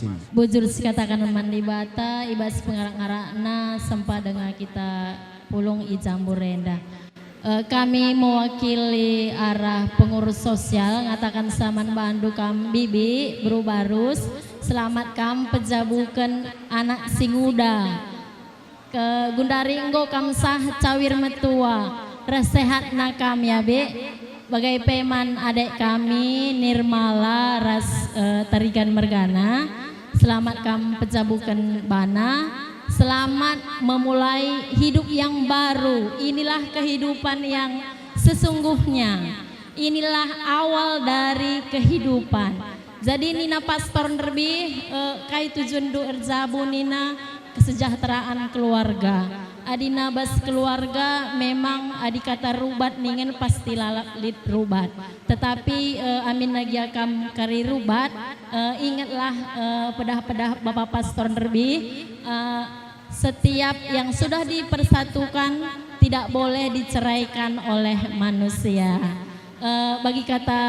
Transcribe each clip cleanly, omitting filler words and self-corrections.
masing-masing. Bujur katakan mandi bata, ibas pengarak-ngarakna sempat dengan kita pulung ijambu renda. Kami mewakili arah pengurus sosial ngatakan saman bandu kam bibi berubarus selamat kam pejabukan anak singuda ke gundari enggo kam sah cawir metua resehat na kam ya be bagai peman adek kami Nirmala ras tarigan mergana selamat kam pejabukan bana. Selamat memulai hidup yang baru. Inilah kehidupan yang sesungguhnya. Inilah awal dari kehidupan. Jadi Nina Pastor lebih kai tujuan do erjabu Nina kesejahteraan keluarga. Adina bas keluarga memang adi kata rubat ningen pasti lalap rubat. Tetapi amin lagi akam kari rubat. Ingatlah pedah-pedah Bapak Pastor lebih. Setiap yang sudah dipersatukan tidak boleh diceraikan oleh manusia. Bagi kata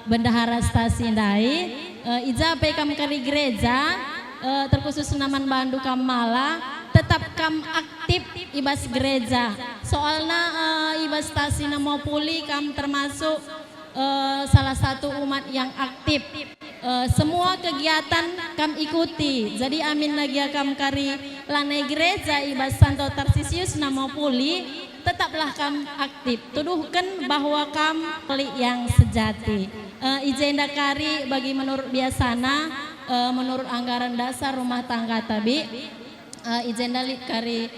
Bendahara Stasi Ndai, ija pekam kari gereja terkhusus Naman Bandu Kamala tetap kam aktif ibas gereja. Soalnya ibas Stasi Namo Puli kam termasuk salah satu umat yang aktif. Semua kegiatan kam ikuti. Jadi amin lagi kam kari lanai gereja ibas Santo Tarsisius Namo Puli tetaplah kam aktif. Tuduhkan bahwa kam pelik yang sejati. Ijenda kari bagi menurut biasana menurut anggaran dasar rumah tangga tabi ijenda kari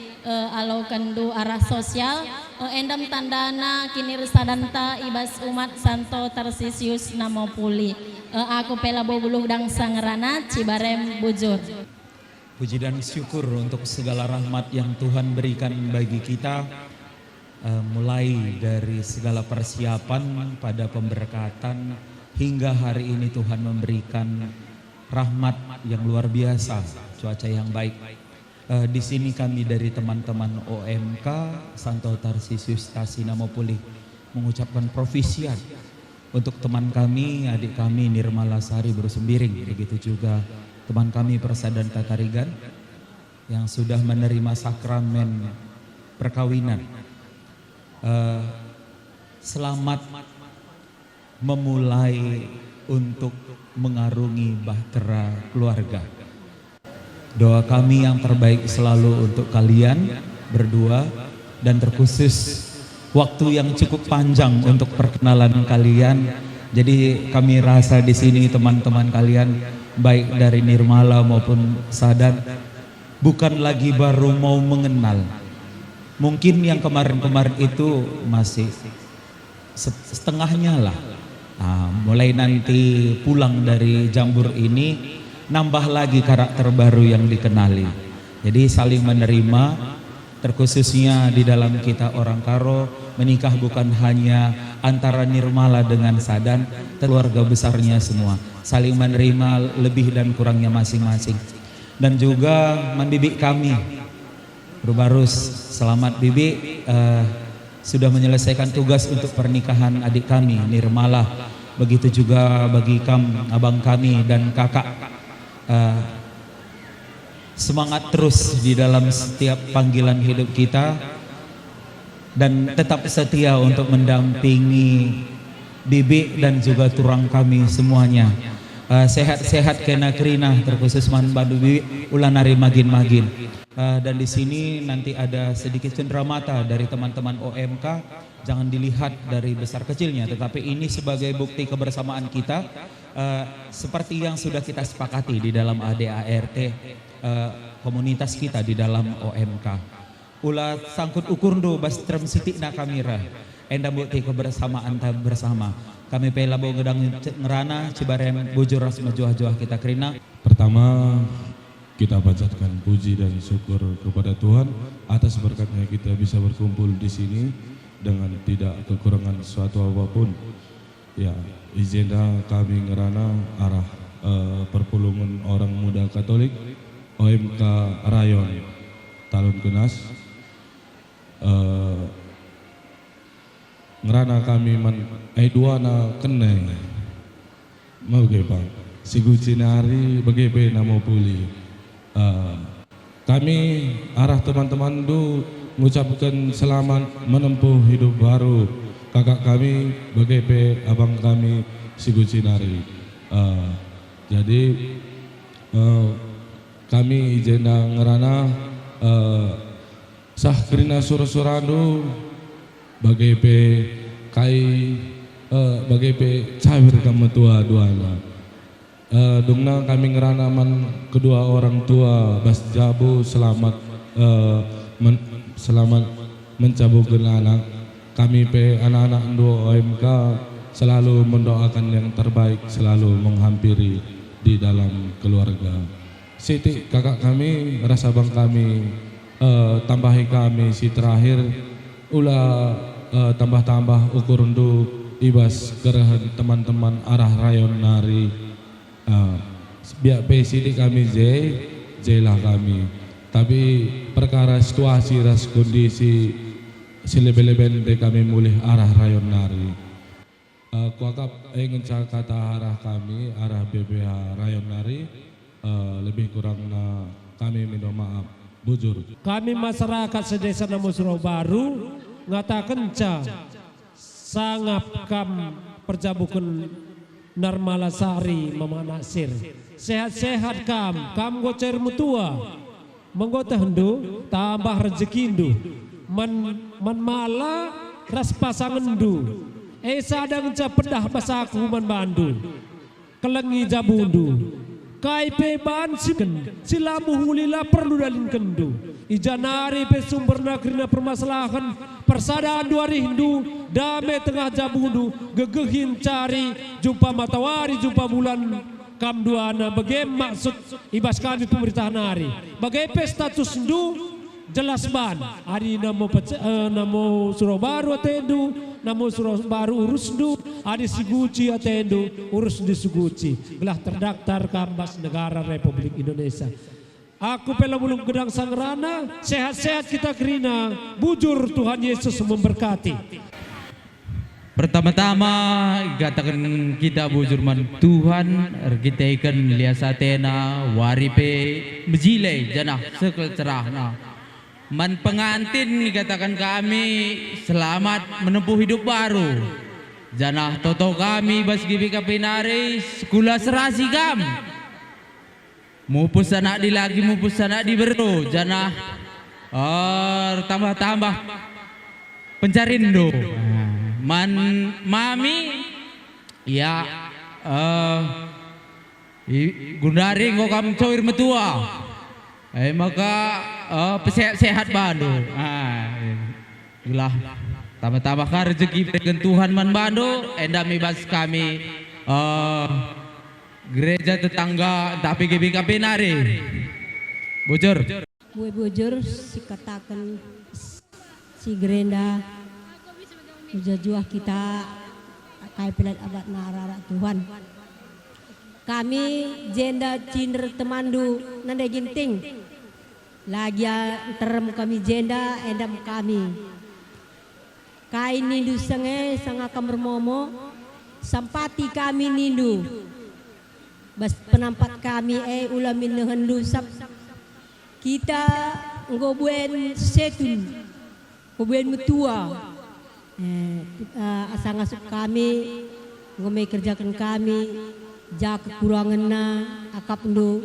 alau kendu arah sosial endam tandana kini resadanta ibas umat Santo Tarsisius Namo Puli. Aku pela bobuluh dang sangerana Cibarem Bujur. Puji dan syukur untuk segala rahmat yang Tuhan berikan bagi kita, mulai dari segala persiapan pada pemberkatan hingga hari ini Tuhan memberikan rahmat yang luar biasa, cuaca yang baik. Di sini kami dari teman-teman OMK Santo Tarsisius Stasi Namo Puli mengucapkan profisiat untuk teman kami, adik kami Nirmala Sari Berusembiring, begitu juga teman kami Persaudaraan Tatarigan yang sudah menerima sakramen perkawinan. Selamat memulai untuk mengarungi bahtera keluarga. Doa kami yang terbaik selalu untuk kalian berdua dan terkhusus waktu yang cukup panjang untuk perkenalan kalian. Jadi kami rasa di sini teman-teman kalian baik dari Nirmala maupun Sadat bukan lagi baru mau mengenal. Mungkin yang kemarin-kemarin itu masih setengahnya lah. Mulai nanti pulang dari Jambur ini nambah lagi karakter baru yang dikenali. Jadi saling menerima, terkhususnya di dalam kita orang Karo menikah bukan hanya antara Nirmala dengan Sadan, keluarga besarnya semua saling menerima lebih dan kurangnya masing-masing. Dan juga mendidik kami Rubarus, selamat Bibi sudah menyelesaikan tugas untuk pernikahan adik kami Nirmala. Begitu juga bagi abang kami dan kakak. Semangat terus di dalam setiap panggilan hidup kita dan tetap setia untuk mendampingi Bibi dan juga turang kami semuanya. Sehat-sehat kena kerina terkhusus man Bandu Bibi ulanari magin-magin. Dan di sini nanti ada sedikit cenderamata dari teman-teman OMK. Jangan dilihat dari besar kecilnya, tetapi ini sebagai bukti kebersamaan kita seperti yang sudah kita sepakati di dalam ADART komunitas kita di dalam OMK. Ulah sangkut ukurndo bastrem sitik na kamera. Enda bukti kebersamaan bersama. Kami pela bau gedang ngerana Cibarem Bujur ras majuah-juah kita kerina. Pertama kita panjatkan puji dan syukur kepada Tuhan atas berkatnya kita bisa berkumpul di sini dengan tidak kekurangan suatu apapun. Ya, izinnya kami ngerana arah perpulungan orang muda Katolik OMK Rayon Talun Kenas. Ngerana kami duana kenai mau Pak Sigucinari BGP Namo Puli. Kami arah teman-teman du mengucapkan selamat menempuh hidup baru kakak kami BGP abang kami Sigucinari. Jadi kami izin ngerana sah krina sur-surandu BGP kai BGP cawir kamu tua duana. Dungna kami ngeranaman kedua orang tua Bas Jabu selamat selamat mencabukan anak. Kami anak-anak dua OMK selalu mendoakan yang terbaik, selalu menghampiri di dalam keluarga. Siti kakak kami, rasa bang kami, tambahi kami si terakhir ulah tambah-tambah ukur undu ibas kerehan teman-teman arah rayon nari. Biak PCD kami J lah kami. Tapi perkara situasi ras kondisi silebel-lebel kami mulih arah rayon nari. Kuakap ingin kata arah kami arah BBH rayon nari lebih kurang kami minta maaf bujur. Kami masyarakat sedesa Namo Surau Baru ngatakan sangap kam perjabukan Narmalasari Mama Nasir. Sehat-sehat kam gocer mutua. Menggota hendu tambah rezekindu. Man mala ras pasangandu. Sadang pedah basaku man bandu. Kelengi jabundu. Kai pe ban silamu hulila perlu dalin kendu. Ijanari pe sumber nagrina permasalahan persadaan dua rindu damai tengah jabundu gegehin cari jumpa matahari jumpa bulan kam duana bagai maksud ibas kami pemerintahan hari bagai pe status ndu jelas ban hari namo Surau Baru atendu namo Surau Baru urus ndu hari Siguci atendu urus di Siguci belah terdaftar kambas negara Republik Indonesia. Aku pela bulung gedang sangrana, sehat-sehat kita kerina, bujur Tuhan Yesus memberkati. Pertama-tama katakan kita bujur man Tuhan, kita ikan liasatena, waripe, mejile janah sekel cerahna. Man pengantin katakan kami selamat menempuh hidup baru. Janah toto kami basgibi kapinari sekolah serasi kam. Mupus anak di lagi mupus anak di beru janah tambah-tambah pencarindo man mami ya gundari kok kamu cawir metua maka sehat bandu gila tambah-tambah rezeki dengan Tuhan man bandu endami bas kami gereja tetangga tapi GBKP nari bujur bujur si katakan si gerenda ujajuah kita kai pelat abad narara Tuhan kami jenda cinder temandu nanda ginting lagi terem kami jenda endam kami kai nindu sanga kamar momo sampati kami nindu bas penampat kami ulamin nehendu sap kita ngobuen setun ngobuen mutua asa ngasup kami ngomai kerjakan kami jak kekurangan na akap ndu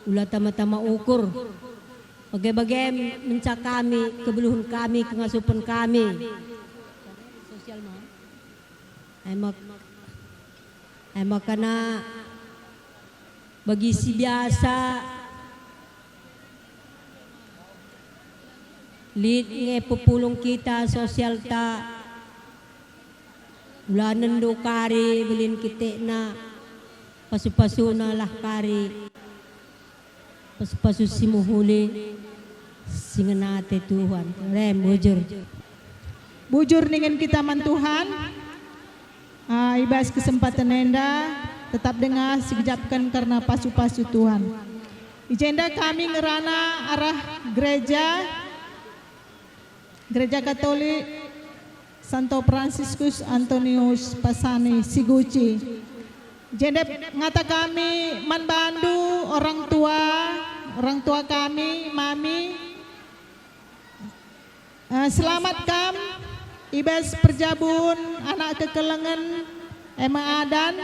ulah tama-tama ukur bagai-bagai mencak kami kebeluhan kami kengasupan kami sosial mah emak karena bagi si biasa lid nge pepulung kita sosial ta ulanan do kari belin kita na pasu-pasu na lah kari pasu-pasu si muhuli singenate Tuhan rem bujur dengan kita man Tuhan ibas kesempatan enda tetap dengar sekejapkan karena pasu-pasu Tuhan. Ijenda kami ngerana arah gereja Katolik Santo Fransiskus Antonius Pasani Siguci. Jendep ngata kami manbandu orang tua kami, mami. Selamat kam, ibas perjabun, anak kekelengan, emang adan,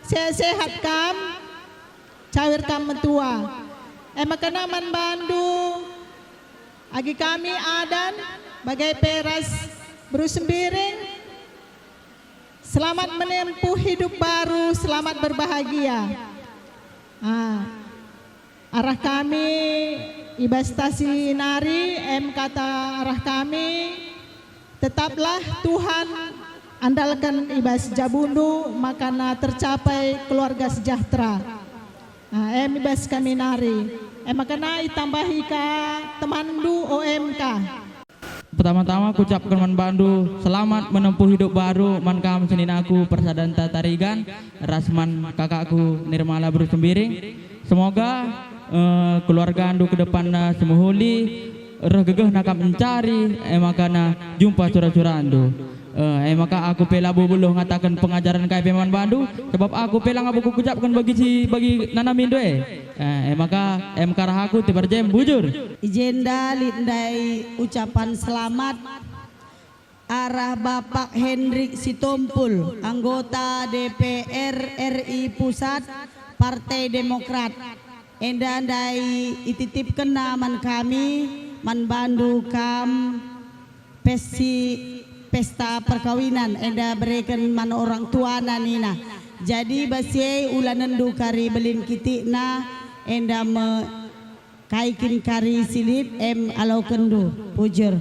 sehat kam, cawir kam mentua. Emang kena manbandu, agi kami adan, bagai peras berusembiring. Selamat menempuh hidup baru, selamat berbahagia. Arah kami ibas stasi nari, kata arah kami, tetaplah Tuhan andalkan ibas Jabundu, makana tercapai keluarga sejahtera. Ibas kami nari, makana itambahi ka temandu OMK. Pertama-tama aku ucapkan man bandu selamat menempuh hidup baru man kam senin aku Persadanta Tarigan rasman kakakku Nirmala Berusembiring. Semoga keluarga andu ke depan semuhuli regegeh nakam mencari makana jumpa cura-cura andu. Maka aku pela buluh ngatakan pengajaran KP Man Bandu sebab aku pela ngabuku ucapkan bagi nanamin doe. Maka karah aku tibarjem bujur. Ijenda lindai ucapan selamat arah Bapak Hendrik Sitompul, anggota DPR RI Pusat Partai Demokrat. Enda ndai ititipkeun naman kami Man Bandu kam pesta perkawinan enda berikan man orang tua nina. Jadi basie ulanendu kari belin kitikna enda me kaikin kari silip alau kendu pujur.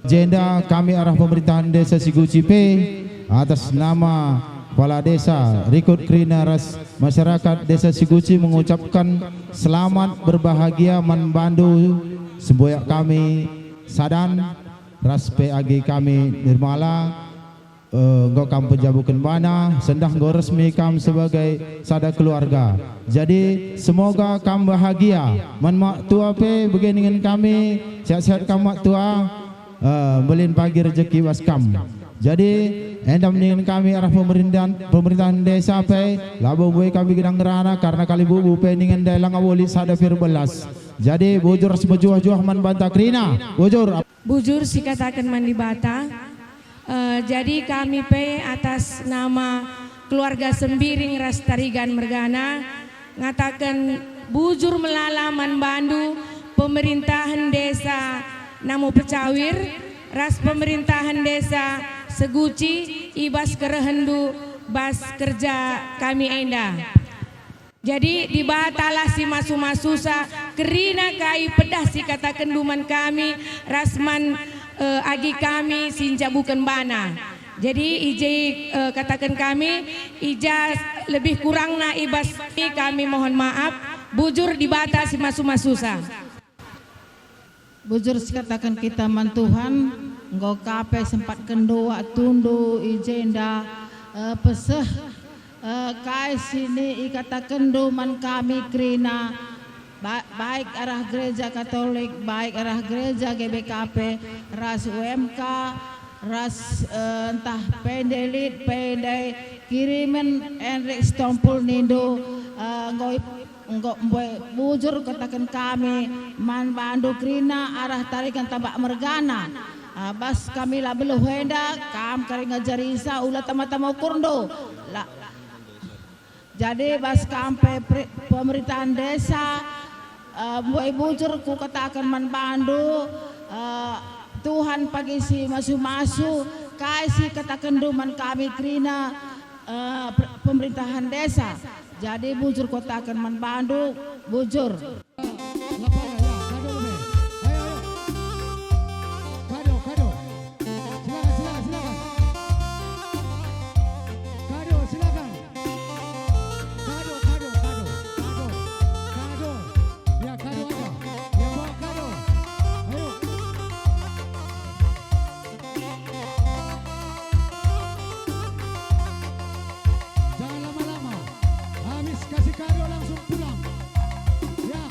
Agenda kami arah pemerintahan desa Siguci P atas nama Kepala Desa Rikut Krina Ras masyarakat desa Siguci mengucapkan selamat berbahagia Man Bandu semboyak kami sadan ras PAG kami Nirmala engkau kam penjabukan bana sendah engkau resmi kam sebagai sada keluarga. Jadi semoga kam bahagia man mak tua pe begini dengan kami sehat-sehat kam mak tua belin pagi rezeki was kam. Jadi endam dengan kami arah pemerintahan desa pe labo boy kami gedang ngerana karena kali bubu pe dengan dalang awoli sada fir belas. Jadi bujur sebejuah-juah man banta krina bujur. Bujur sikatakan mandi bata. Jadi kami pe atas nama keluarga Sembiring Ras Tarigan Mergana ngatakan bujur melalaman Bandu pemerintahan desa Namo Pecawir ras pemerintahan desa Seguci ibas kerehendu bas kerja kami enda. Jadi dibatalah si masu-masusa kerina kai pedah si kata kenduman kami rasman agi kami sinja bukan bana. Jadi ije katakan kami ija lebih kurang na ibas kami mohon maaf bujur dibata si masu-masusa. Bujur katakan kita man Tuhan engkau kape sempat kendoa tundu ijenda peseh kai sini ikatakan doman kami krina baik arah gereja Katolik baik arah gereja GBKP ras UMK ras entah pendelit pendai kirimen Hendrik Sitompul nindo enggak bujur katakan kami Man Bandu krina arah tarikan tabak mergana bas kami lah belum hendak kam kari ngajarisa ulah tama-tama kurndo lah. Jadi bas kampe pemerintahan desa buai bujur ku katakan Man Bandu Tuhan pagi si masu-masu kasih katakan duman kami krina pemerintahan desa. Jadi bujur katakan Man Bandu bujur. Kasih kado langsung pulang. Ya.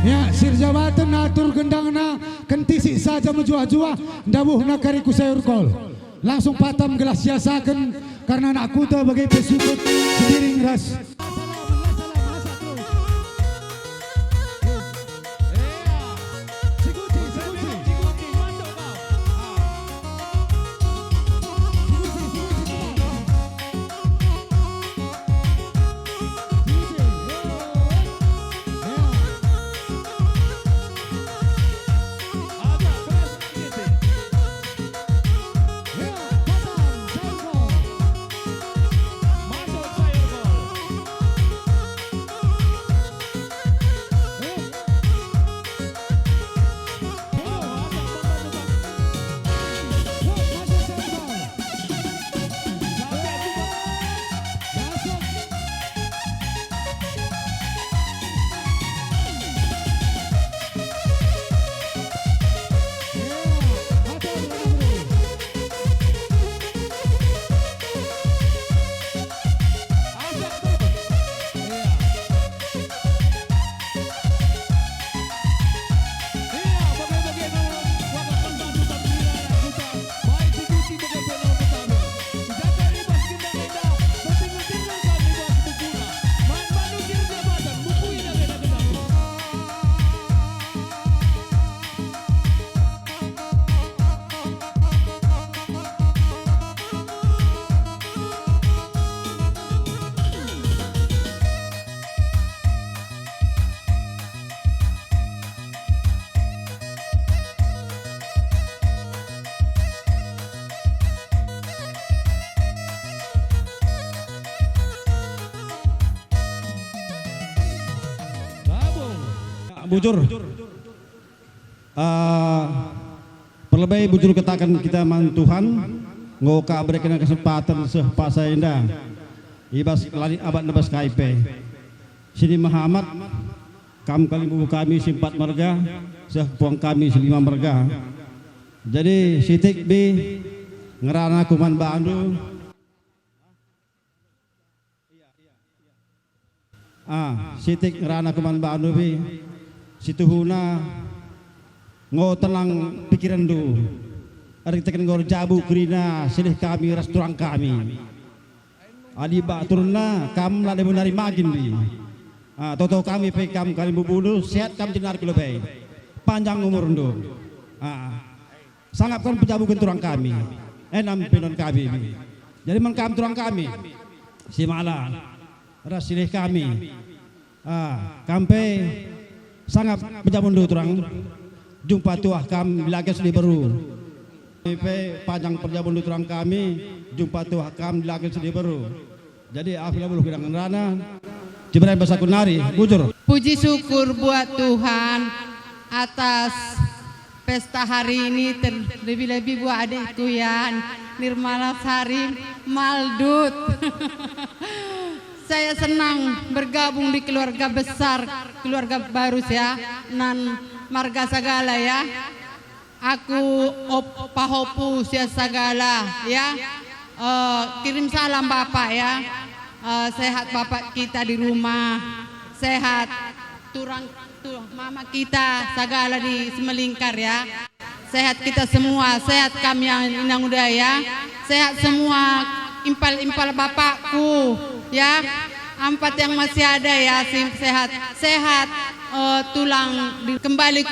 Ya, sir jabatan atur gendangna kentisik saja menjua-jua dawuhna kariku sayur kol. Langsung patam gelas siasakan karena anak kuta bagai pesukut sediring ras. Bujur, perlebih bujur katakan kita man Tuhan, ngoka berikan kesempatan sepasa indah, ibas lari abad nebas KIP, sini Muhammad, kali bubu kami simpat marga, sepuang kami selima marga, jadi sitik B ngerana kuman Bandu, sitik ngerana kuman Bandu B. Situhuna ngo tenang pikiran du ari tekan ngor jabu krina silih kami restoran kami ali baturna kam lade menari magin bi toto kami pe kam kali bubudu sehat kam jenar kilo pe panjang umur ndu sangat kan pejabukan turang kami enam pinon kami jadi man kam turang kami si mala ras silih kami kampe sangat penjamun dulu terang jumpa tuah kami lagi sedih baru panjang penjamun dulu terang kami jumpa tuah kami lagi sedih baru jadi akhirnya belum kira rana Jibran bahasa kunari bujur puji syukur buat Tuhan atas pesta hari ini terlebih-lebih buat adikku Yan Nirmala Sari Maldut. Saya senang bergabung di keluarga besar, keluarga baru ya, nan marga sagala ya. Aku pahopu sia sagala ya. Kirim salam Bapak ya. Sehat Bapak kita di rumah, sehat turang mama kita sagala di Semelingkar ya. Sehat kita semua, sehat kami yang inang udaya, sehat semua impal-impal bapakku ya, 4 yang masih ada ya, sehat tulang. Kembali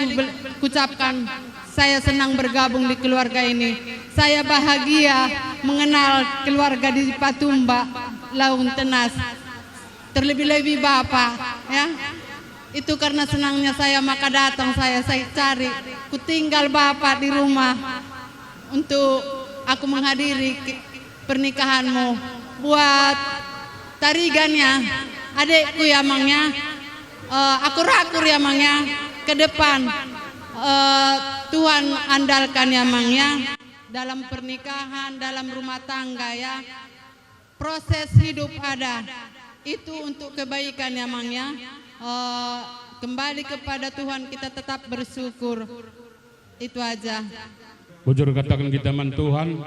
kucapkan saya senang bergabung di keluarga ini. Saya bahagia mengenal keluarga di Patumba Laung Tenas, terlebih-lebih Bapak ya. Itu karena senangnya saya maka datang saya cari, ku tinggal Bapak di rumah untuk aku menghadiri pernikahanmu. Buat tarigannya adekku ya Mangnya, aku rakur ya Mangnya, ke depan Tuhan andalkan ya Mangnya dalam pernikahan, dalam rumah tangga ya. Proses hidup ada itu untuk kebaikan ya Mangnya. Kembali kepada Tuhan, kita tetap bersyukur. Itu aja. Bujur katakan kita man Tuhan,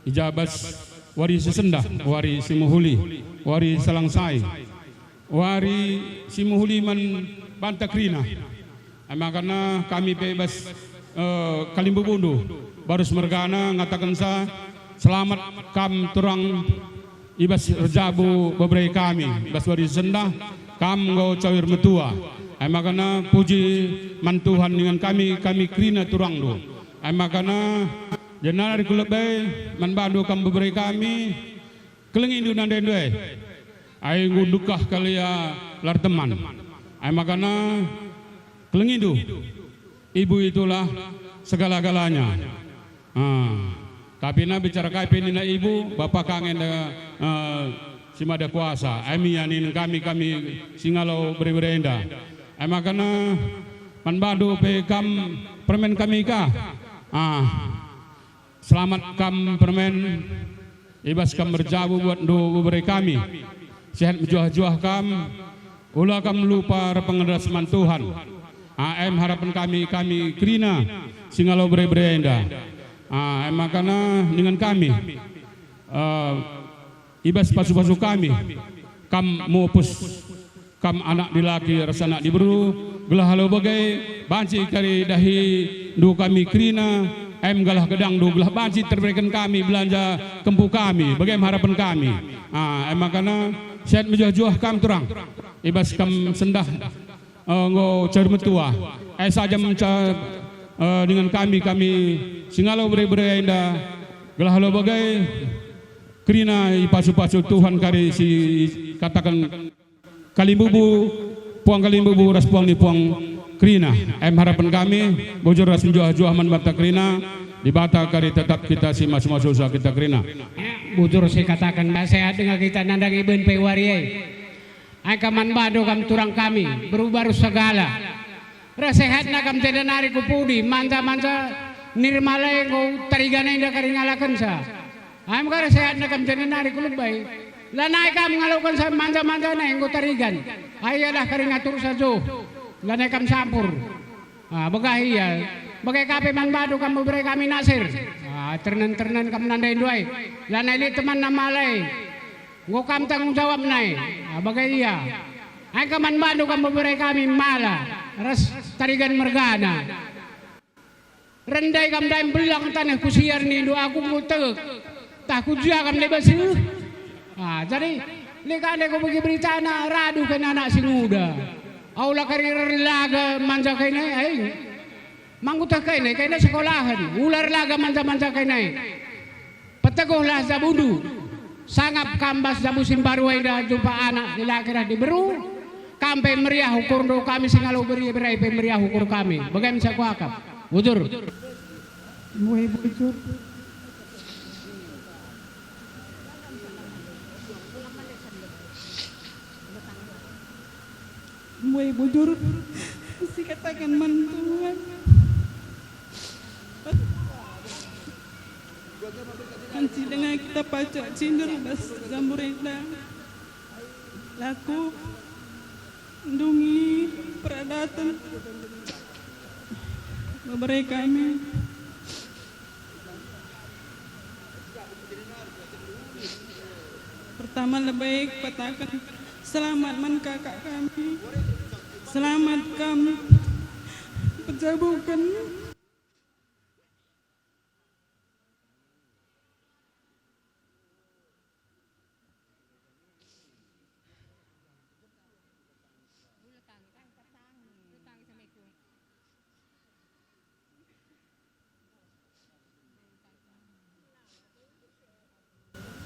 ijabas wari sesendah, wari simuhuli, wari salangsai, wari simuhuli man bantakrina, Makanya kami bebas Kalimbu Bundu Barus Mergana ngatakan sa selamat kam turang ibas rejabu beberapa kami ibas wari sendah kam go cawir metua. Makanya puji mantuhan dengan kami krina turang do. Makanya jenara kulebay manbandu kam beberapa kami kelengi du nandendwe. Ai ngundukah kalia lar teman. Makanya kelengi du. Ibu itulah segala-galanya. Tapi na bicara kaipin na ibu, bapak kangen si mada kuasa. Amianin kami singalau berenda. Makanya manbadu pe kam permen kami ka. Selamat kam permen ibas kam berjabu buat do beri kami. Sehat juah kam. Ulah kam lupa pengeras Tuhan. Harapan kami krina singalau berenda. Makanya dengan kami ibas pasu-pasu kami kam mopus kam anak dilaki rasa anak diberu gelah halo bagai banci kari dahi du kami krina galah gedang du gelah banci terberikan kami belanja kempu kami bagaimana harapan kami. Makanya sehat menjuah-juah kam turang ibas kam sendah ngo cermetua saja dengan kami singalau berenda gelah halo bagai krina pasu-pasu Tuhan kari si katakan kalimbubu puang kalimbubu ras puang ni puang krina harapan kami bujur ras menjuah-juah man bata krina di bata kari tetap kita si masuk usaha kita krina bujur si katakan sehat dengan kita nandang iben pe wariai kaman bado kam turang kami berubah segala rasehat na kam tidak nari kupudi manta nirmalay ko tarigana inda karingalakan sa am ka rasehat na kam tidak nari kulubay lanay kam ngalakan sa manta na yung tarigan ayalah karingatur sa jo lanay kam sampur bagay kape man bado kam bubray kami nasir ternan kam nanday duay lanay li teman na malay ngukam tanggung jawab nai bagay iya ay kaman bado kam beberai kami mala ras tarigan mergana renday kam daim belang tanah kusiar ni do aku mutek tak kuja kam lebas jadi lekane ko bagi berita na radu kan anak si muda aula karir laga manja kay nai ay mangutah kay nai sekolahan ular laga manja kay nai patagoh lah sa bundu sangap kambas da musim baru ida jumpa anak dilakirah diberu kampe meriah ukur do kami singalau beri pe meriah ukur kami bagaimana saya kuakap bujur bujur si katakan mantuan Anci dengan kita pacak cinder bas gamburenda laku ndungi peradatan beberapa kami pertama lebih katakan selamat man kakak kami selamat kami pejabukan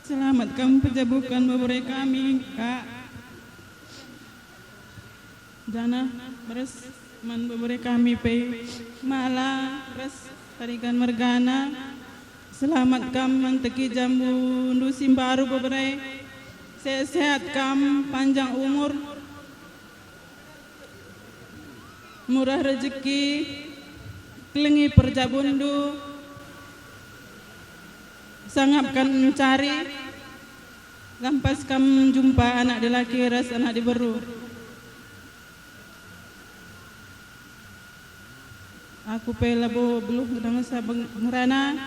selamat kamu pejabukan beberapa kami kak jana beres man beberapa kami pe mala beres tarikan mergana selamat kamu manteki jambu ndusim baru beberapa sehat kamu panjang umur murah rezeki kelengi perjabundu sangap kan mencari lampas kam jumpa anak dilaki ras anak diberu aku pela bo belum dengan sabeng ngerana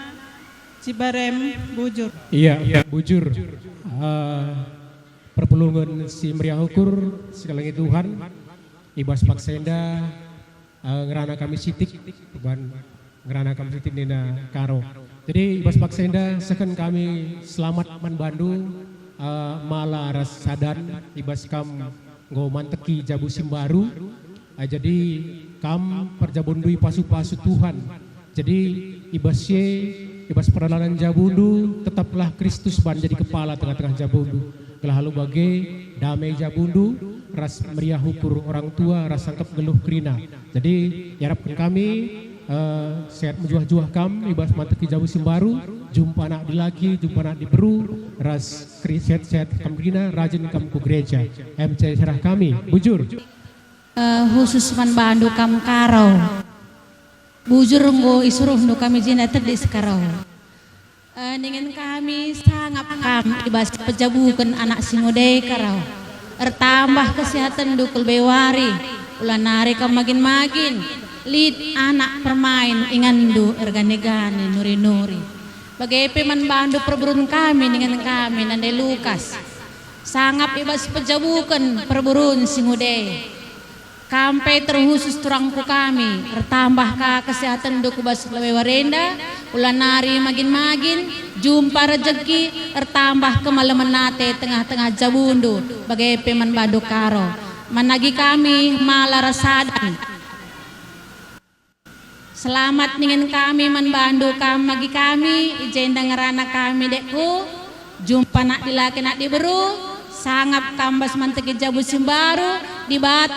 Cibarem bujur iya bujur perpulungan si meriah ukur sekali Tuhan ibas paksenda ngerana kami sitik ban ngerana kami sitik nina karo. Jadi ibas paksenda seken kami selamat man Bandu mala ras sadan ibas kam nggo manteki jabu simbaru. Jadi kam perjabundui pasu-pasu Tuhan. Jadi ibas perjalanan Jabundu tetaplah Kristus ban jadi kepala tengah-tengah Jabundu. Lalu bagai damai Jabundu ras meriah hukur orang tua ras sangkap geluh krina. Jadi harapkan kami sehat menjuah-juah kam ibas manteki jabu simbaru jumpa anak di lagi jumpa anak di beru ras sehat-sehat kam krina rajin kam ku gereja. MC serah kami bujur. Khusus man Bandu kam karau. Bujur nggo isuruh nu kami jina tadi sekarau. Dengan kami sangat kam ibas pejabukan anak singodei karau. Ertambah kesehatan dukul bewari. Ulan nari kam magin-magin. Lid anak permain ingandu ergane-gane nuri-nuri. Bagai peman Bandu perburun kami dengan kami nande Lukas. Sangat ibas pejabukan perburun singodei. Kampai terkhusus turangku kami, bertambah ke kesehatan duku bas lewe warenda, ulan nari magin-magin, jumpa rezeki, bertambah kemalaman nate tengah-tengah Jabundu, bagai peman Bandu karo. Managi kami malah rasadan. Selamat ningen kami man Bandu magi kami, ijenda ngerana kami dekku, jumpa nak dilaki nak diberu, sangap kambas manteki jabu simbaru, di bata